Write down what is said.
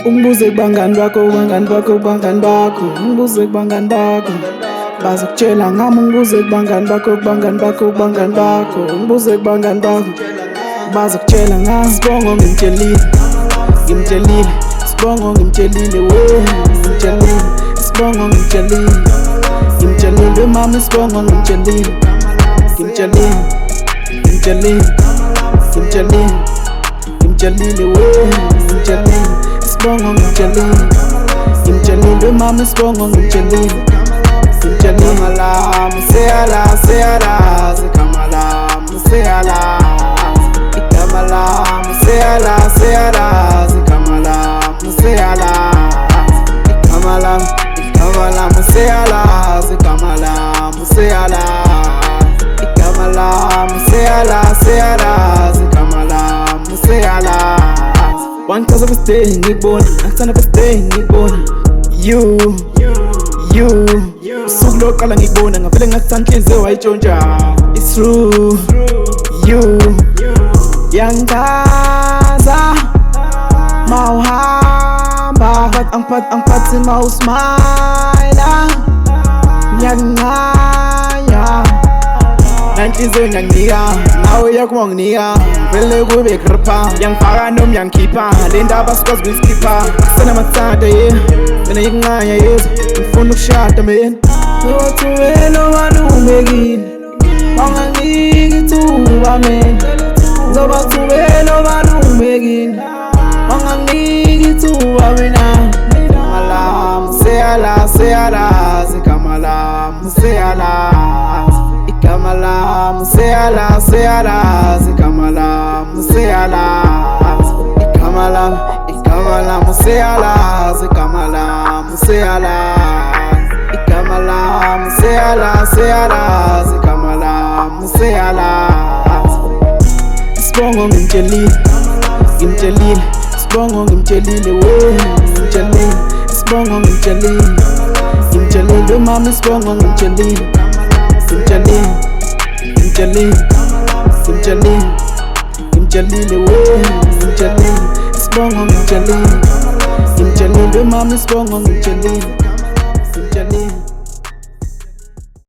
Ungibuze kubangani bakho, ungibuze kubangani bakho, bazokutshela ngami. Ungibuze kubangani bakho, ungibuze kubangani bakho, bazokutshela ngami. Sibongo ngimtshelile, Sibongo ngimtshelile, Sibongo ngimtshelile mami, Sibongo ngimtshelile, Sibongo ngimtshelile mami, Sibongo ngimtshelile. Igama lami seyalazi, igama lami seyalazi, igama lami seyalazi, igama lami seyalazi, igama lami seyalazi, igama lami seyalazi, igama lami seyalazi, igama lami seyalazi. One cause of a stay ngibona, akusana of a stay ngibona. You usuku loqala ngikubona ngavele ngathi inhliziyo wayitshontsha. It's true, you yangichaza mawuhamba, angiphathi mawusmile, ngiyakunqaya nanhliziyo ngiyanginika, nawe uyakuba unginika, vele kube gripha, yangifaka noma yangikhipha, le ndaba sikwazi ukuyiskipha. Senamathanda mina yikunqaya yezo, ngifuna ukushada mina. Ngizobathumela obalulekile, banganginiki ithuba mina. Ngizobathumela obalulekile, banganginiki ithuba mina. Igama lami seyalazi, igama lami seyalazi, igama lami seyalazi, igama lami seyalazi, igama lami seyalazi, igama lami seyalazi, igama lami seyalazi, igama lami seyalazi. Sibongo ngimtshelile, Sibongo ngimtshelile, Sibongo ngimtshelile mami, Sibongo ngimtshelile, Sibongo ngimtshelile mami, Sibongo ngimtshelile.